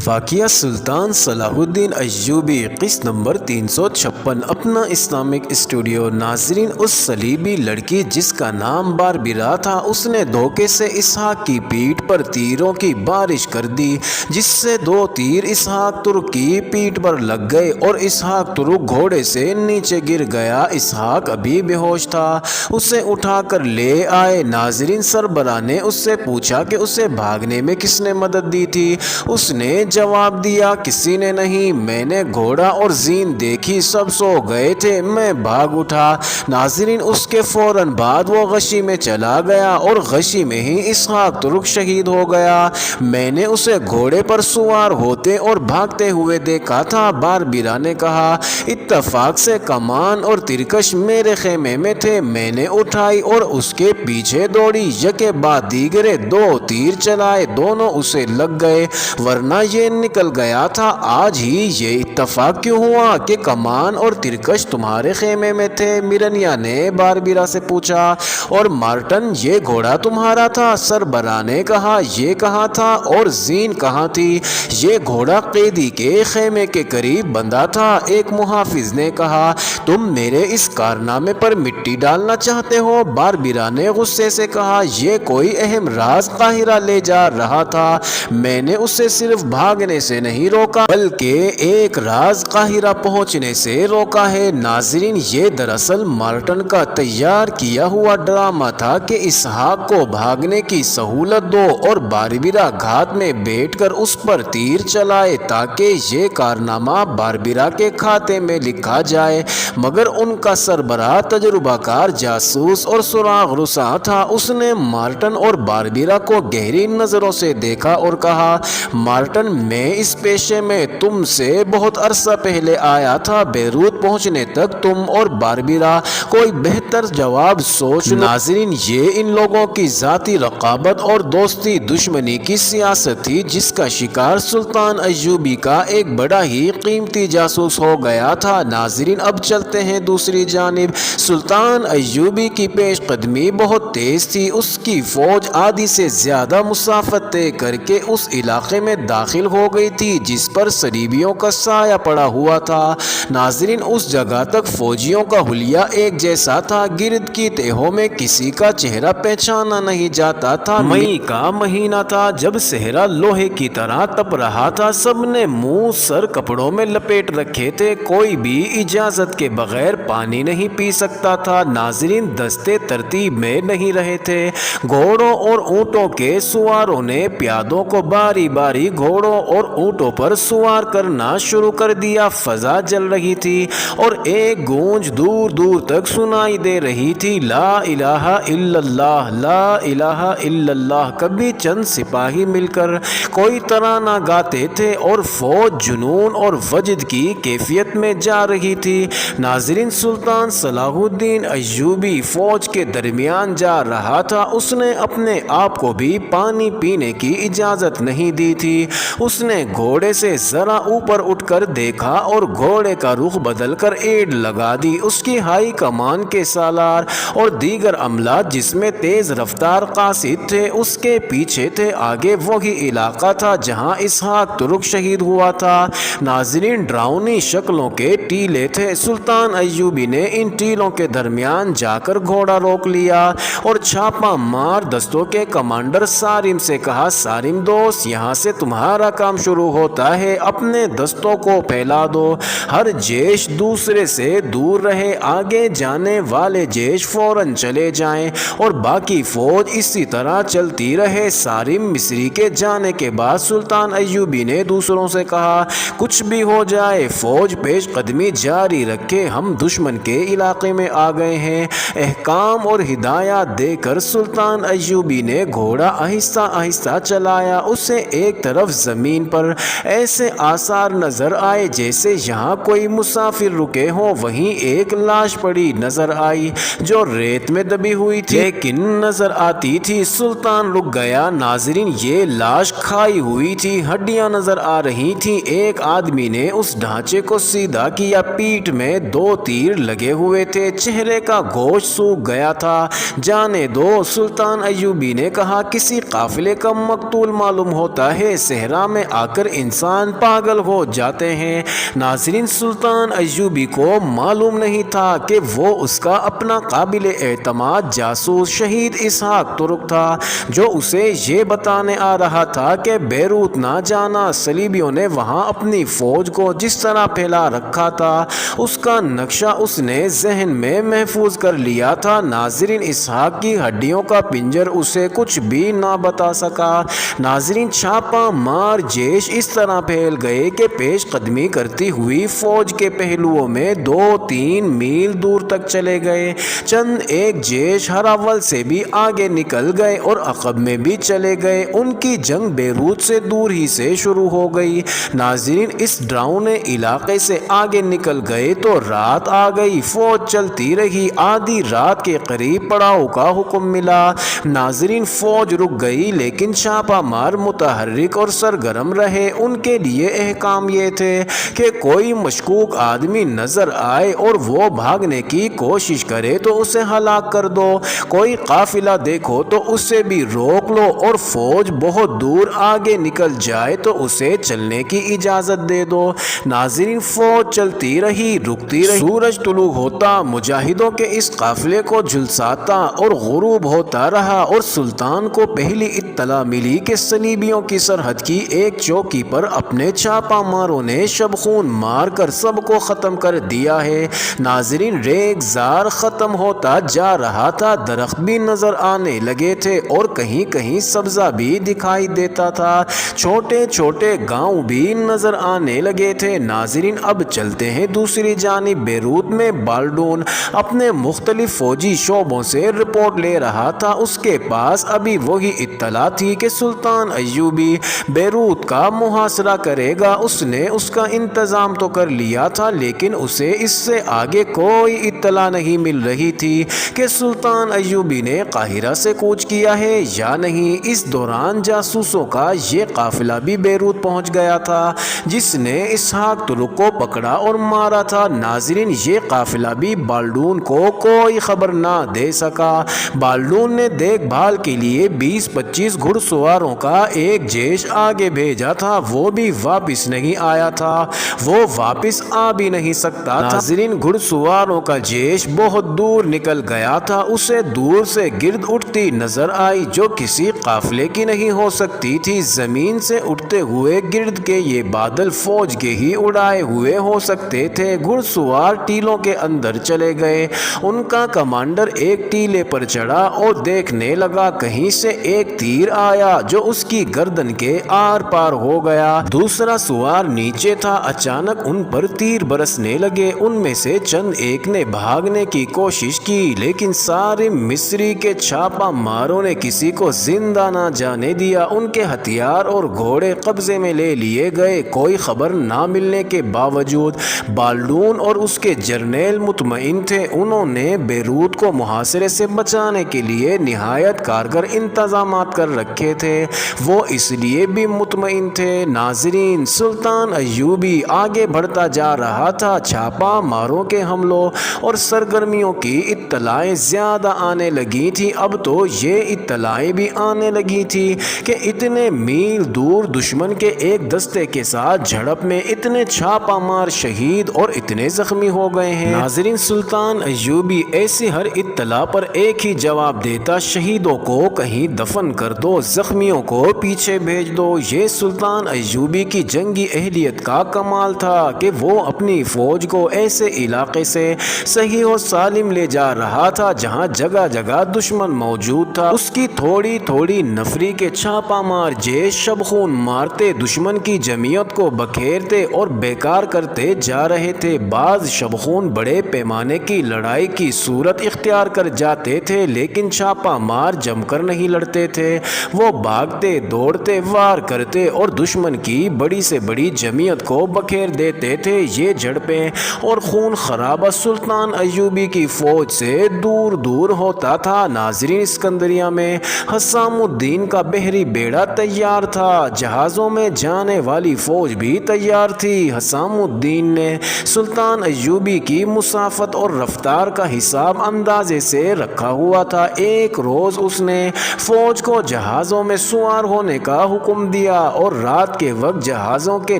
واقعہ سلطان صلاح الدین ایوبی، قسط نمبر 356، اپنا اسلامک اسٹوڈیو۔ ناظرین، اس صلیبی لڑکی جس کا نام باربرا تھا، اس نے دھوکے سے اسحاق کی پیٹھ پر تیروں کی بارش کر دی، جس سے 2 تیر اسحاق ترک کی پیٹھ پر لگ گئے اور اسحاق ترک گھوڑے سے نیچے گر گیا۔ اسحاق ابھی بے ہوش تھا، اسے اٹھا کر لے آئے۔ ناظرین، سربراہ نے اس سے پوچھا کہ اسے بھاگنے میں کس نے مدد دی تھی؟ اس نے جواب دیا، کسی نے نہیں، میں نے گھوڑا اور زین دیکھی، سب سو گئے تھے، میں بھاگ اٹھا۔ ناظرین، اس کے فوراً بعد وہ غشی میں چلا گیا اور غشی میں ہی اسحاق ترک شہید ہو گیا۔ میں نے اسے گھوڑے پر سوار ہوتے اور بھاگتے ہوئے دیکھا تھا۔ باربرا نے کہا، اتفاق سے کمان اور ترکش میرے خیمے میں تھے، میں نے اٹھائی اور اس کے پیچھے دوڑی، یکے بعد دیگرے 2 تیر چلائے، دونوں اسے لگ گئے، ورنہ یہ نکل گیا تھا۔ آج ہی یہ اتفاق کیوں ہوا کہ کمان اور ترکش تمہارے خیمے میں تھے؟ میرنیا نے باربرا سے پوچھا۔ اور مارٹن، یہ گھوڑا تمہارا تھا؟ سربراہ نے کہا، یہ کہاں تھا؟ اور زین کہاں تھی؟ یہ گھوڑا قیدی کے خیمے کے قریب بندھا تھا۔ ایک محافظ نے کہا، تم میرے اس کارنامے پر مٹی ڈالنا چاہتے ہو؟ باربرا نے غصے سے کہا، یہ کوئی اہم راز قاہرہ لے جا رہا تھا، میں نے اسے صرف بھاگنے سے نہیں روکا بلکہ ایک راز قاہرہ پہنچنے سے روکا ہے۔ ناظرین، یہ دراصل مارٹن کا تیار کیا ہوا ڈرامہ تھا کہ اسحاق کو بھاگنے کی سہولت دو اور باربرا گھات میں بیٹھ کر اس پر تیر چلائے تاکہ یہ کارنامہ باربرا کے کھاتے میں لکھا جائے، مگر ان کا سربراہ تجربہ کار جاسوس اور سراغ رساں تھا۔ اس نے مارٹن اور باربرا کو گہری نظروں سے دیکھا اور کہا، مارٹن، میں اس پیشے میں تم سے بہت عرصہ پہلے آیا تھا، بیروت پہنچنے تک تم اور باربرا کوئی بہتر جواب سوچ لو۔ ناظرین، یہ ان لوگوں کی ذاتی رقابت اور دوستی دشمنی کی سیاست تھی جس کا شکار سلطان ایوبی کا ایک بڑا ہی قیمتی جاسوس ہو گیا تھا۔ ناظرین، اب چلتے ہیں دوسری جانب۔ سلطان ایوبی کی پیش قدمی بہت تیز تھی، اس کی فوج آدھی سے زیادہ مسافت طے کر کے اس علاقے میں داخل ہو گئی تھی جس پر صلیبیوں کا سایہ پڑا ہوا تھا۔ ناظرین، اس جگہ تک فوجیوں کا حلیہ ایک جیسا تھا، گرد کی تہوں میں کسی کا چہرہ پہچانا نہیں جاتا تھا۔ مئی کا مہینہ تھا، جب صحرا لوہے کی طرح تپ رہا تھا، سب نے منہ سر کپڑوں میں لپیٹ رکھے تھے، کوئی بھی اجازت کے بغیر پانی نہیں پی سکتا تھا۔ ناظرین، دستے ترتیب میں نہیں رہے تھے، گھوڑوں اور اونٹوں کے سواروں نے پیادوں کو باری باری گھوڑوں اور اونٹوں پر سوار کرنا شروع کر دیا۔ فضا جل رہی تھی اور ایک گونج دور دور تک سنائی دے رہی تھی، لا الہ الا اللہ، لا الہ الا اللہ۔ کبھی چند سپاہی مل کر کوئی ترانہ گاتے تھے اور فوج جنون اور وجد کی کیفیت میں جا رہی تھی۔ ناظرین، سلطان صلاح الدین ایوبی فوج کے درمیان جا رہا تھا، اس نے اپنے آپ کو بھی پانی پینے کی اجازت نہیں دی تھی۔ اس نے گھوڑے سے ذرا اوپر اٹھ کر دیکھا اور گھوڑے کا رخ بدل کر ایڑ لگا دی۔ اس کی ہائی کمان کے سالار اور دیگر عملہ جس میں تیز رفتار قاصد تھے اس کے پیچھے تھے۔ آگے وہی علاقہ تھا جہاں اسحاق ترک شہید ہوا تھا۔ ناظرین، ڈراؤنی شکلوں کے ٹیلے تھے۔ سلطان ایوبی نے ان ٹیلوں کے درمیان جا کر گھوڑا روک لیا اور چھاپا مار دستوں کے کمانڈر سارم سے کہا، سارم دوست، یہاں سے تمہارا کام شروع ہوتا ہے، اپنے دستوں کو پھیلا دو، ہر جیش دوسرے سے دور رہے، آگے جانے والے جیش فوراً چلے جائیں اور باقی فوج اسی طرح چلتی رہے۔ سارم مصری کے جانے کے بعد سلطان ایوبی نے دوسروں سے کہا، کچھ بھی ہو جائے فوج پیش قدمی جاری رکھے، ہم دشمن کے علاقے میں آ گئے ہیں۔ احکام اور ہدایات دے کر سلطان ایوبی نے گھوڑا آہستہ آہستہ چلایا۔ اسے ایک طرف زمین پر ایسے آثار نظر آئے جیسے یہاں کوئی مسافر رکے ہوں، وہیں ایک لاش پڑی نظر آئی جو ریت میں دبی ہوئی تھی لیکن نظر آتی تھی۔ سلطان رک گیا۔ ناظرین، یہ لاش کھائی ہوئی تھی، ہڈیاں نظر آ رہی تھیں۔ ایک آدمی نے اس ڈھانچے کو سیدھا کیا، پیٹھ میں 2 تیر لگے ہوئے تھے، چہرے کا گوشت سوکھ گیا تھا۔ جانے دو، سلطان ایوبی نے کہا، کسی قافلے کا مقتول معلوم ہوتا ہے، صحرا میں آ کر انسان پاگل ہو جاتے ہیں۔ ناظرین، سلطان ایوبی کو معلوم نہیں تھا کہ وہ اس کا اپنا قابل اعتماد جاسوس شہید اسحاق ترک تھا، جو اسے یہ بتانے آ رہا تھا کہ بیروت نہ جانا۔ صلیبیوں نے وہاں اپنی فوج کو جس طرح پھیلا رکھا تھا اس کا نقشہ اس نے ذہن میں محفوظ کر لیا تھا۔ ناظرین، اسحاق کی ہڈیوں کا پنجر اسے کچھ بھی نہ بتا سکا۔ ناظرین، چھاپا مار جیش اس طرح پھیل گئے کہ پیش قدمی کرتی ہوئی فوج کے پہلوؤں میں 2-3 میل دور تک چلے گئے۔ چند ایک جیش ہراول سے بھی آگے نکل گئے اور عقب میں بھی چلے گئے۔ ان کی جنگ بیروت سے دور ہی سے شروع ہو گئی۔ ناظرین، اس ڈراؤنے علاقے سے آگے نکل گئے تو رات آ گئی۔ فوج چلتی رہی۔ آدھی رات کے قریب پڑاؤ کا حکم ملا۔ ناظرین، فوج رک گئی لیکن چھاپا مار متحرک اور سرگرم رہے۔ ان کے لیے احکام یہ تھے کہ کوئی مشکوک آدمی نظر آئے اور وہ بھاگنے کی کوشش کرے تو اسے ہلاک کر دو۔ کوئی قافلہ دیکھو تو اسے بھی روک لو اور فوج بہت دور آگے نکل جائے تو اسے چلنے کی اجازت دے دو۔ ناظرین، فوج چلتی رہی، رکتی رہی۔ سورج طلوع ہوتا مجاہدوں کے اس قافلے کو جھلساتا اور غروب ہوتا رہا اور سلطان کو پہلی اطلاع ملی کہ صلیبیوں کی سرحد کی ایک چوکی پر اپنے چھاپا ماروں نے شبخون مار کر سب کو ختم کر دیا ہے۔ ناظرین، ریگ زار ختم ہوتا جا رہا تھا، درخت بھی نظر آنے لگے تھے اور کہیں کہیں سبزہ بھی دکھائی دیتا تھا، چھوٹے چھوٹے گاؤں بھی نظر آنے لگے تھے۔ ناظرین، اب چلتے ہیں دوسری جانب۔ بیروت میں بالڈون اپنے مختلف فوجی شعبوں سے رپورٹ لے رہا تھا۔ اس کے پاس ابھی وہی اطلاع تھی کہ سلطان ایوبی بیروت کا محاصرہ کرے گا۔ اس نے اس کا انتظام تو کر لیا تھا لیکن اسے اس سے آگے کوئی اطلاع نہیں مل رہی تھی کہ سلطان ایوبی نے قاہرہ سے کوچ کیا ہے یا نہیں۔ اس دوران جاسوسوں کا یہ قافلہ بھی بیروت پہنچ گیا تھا جس نے اسحاق ترک کو پکڑا اور مارا تھا۔ ناظرین، یہ قافلہ بھی بالڈون کو کوئی خبر نہ دے سکا۔ بالڈون نے دیکھ بھال کے لیے 20-25 گھڑ سواروں کا ایک جیش آگے بھیجا تھا، وہ بھی واپس نہیں آیا تھا، وہ واپس آ بھی نہیں سکتا تھا۔ ناظرین، گھڑ سواروں کا جیش بہت دور نکل گیا تھا۔ اسے دور سے گرد اٹھتی نظر آئی جو کسی قافلے کی نہیں ہو سکتی تھی۔ زمین سے اٹھتے ہوئے گرد کے یہ بادل فوج کے ہی اڑائے ہوئے ہو سکتے تھے۔ گھڑ سوار ٹیلوں کے اندر چلے گئے۔ ان کا کمانڈر ایک ٹیلے پر چڑھا اور دیکھنے لگا، کہیں سے ایک تیر آیا جو اس کی گردن کے آر پار ہو گیا۔ دوسرا سوار نیچے تھا، اچانک ان پر تیر برسنے لگے۔ ان میں سے چند ایک نے بھاگنے کی کوشش کی لیکن سارے مصری کے چھاپا ماروں نے کسی کو زندہ نہ جانے دیا۔ ان کے ہتھیار اور گھوڑے قبضے میں لے لیے گئے۔ کوئی خبر نہ ملنے کے باوجود بالڈون اور اس کے جرنیل مطمئن تھے۔ انہوں نے بیروت کو محاصرے سے بچانے کے لیے نہایت کارگر انتظامات کر رکھے تھے۔ وہ اس لیے بھی مطمئن تھے۔ ناظرین، سلطان ایوبی آگے بڑھتا جا رہا تھا۔ چھاپا ماروں کے حملوں اور سرگرمیوں کی اطلاعیں زیادہ آنے لگی تھی۔ اب تو یہ اطلاعیں بھی آنے لگی تھی کہ اتنے میل دور دشمن کے ایک دستے کے ساتھ جھڑپ میں اتنے چھاپا مار شہید اور اتنے زخمی ہو گئے ہیں۔ ناظرین، سلطان ایوبی ایسی ہر اطلاع پر ایک ہی جواب دیتا، شہیدوں کو کہیں دفن کر دو، زخمیوں کو پیچھے بھیج دو۔ یہ سلطان ایوبی کی جنگی اہلیت کا کمال تھا کہ وہ اپنی فوج کو ایسے علاقے سے صحیح و سالم لے جا رہا تھا جہاں جگہ جگہ دشمن موجود تھا۔ اس کی تھوڑی تھوڑی نفری کے چھاپا مار جیش شبخون مارتے دشمن کی جمعیت کو بکھیرتے اور بیکار کرتے جا رہے تھے۔ بعض شبخون بڑے پیمانے کی لڑائی کی صورت اختیار کر جاتے تھے لیکن چھاپا مار جم کر نہیں لڑتے تھے۔ وہ بھاگتے، دوڑتے، وار کرتے اور دشمن کی بڑی سے بڑی جمعیت کو بکھیر دیتے تھے۔ یہ جھڑپیں اور خون خرابہ سلطان ایوبی کی فوج سے دور دور ہوتا تھا۔ ناظرین، اسکندریہ میں حسام الدین کا بحری بیڑا تیار تھا، جہازوں میں جانے والی فوج بھی تیار تھی۔ حسام الدین نے سلطان ایوبی کی مسافت اور رفتار کا حساب اندازے سے رکھا ہوا تھا۔ ایک روز اس نے فوج کو جہازوں میں سوار ہونے کا حکم دیا لگا اور رات کے وقت جہازوں کے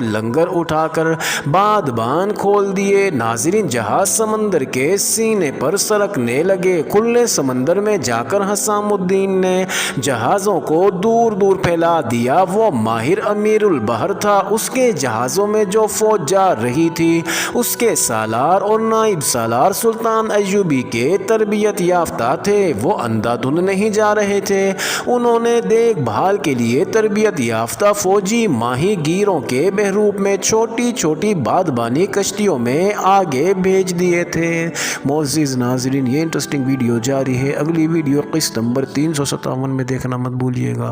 لنگر اٹھا کر بادبان کھول دیے۔ ناظرین، جہاز سمندر کے سینے پر سرکنے لگے۔ کھلے سمندر میں جا کر حسام الدین نے جہازوں کو دور دور پھیلا دیا۔ وہ ماہر امیر البحر تھا۔ اس کے جہازوں میں جو فوج جا رہی تھی اس کے سالار اور نائب سالار سلطان ایوبی کے تربیت یافتہ تھے۔ وہ اندھا دھند نہیں جا رہے تھے۔ انہوں نے دیکھ بھال کے لیے تربیت یافتہ فوجی ماہی گیروں کے بحروب میں چھوٹی چھوٹی بادبانی کشتیوں میں آگے بھیج دیے تھے۔ معزز ناظرین، یہ انٹرسٹنگ ویڈیو جاری ہے۔ اگلی ویڈیو قسط نمبر 357 میں دیکھنا مت بھولیے گا۔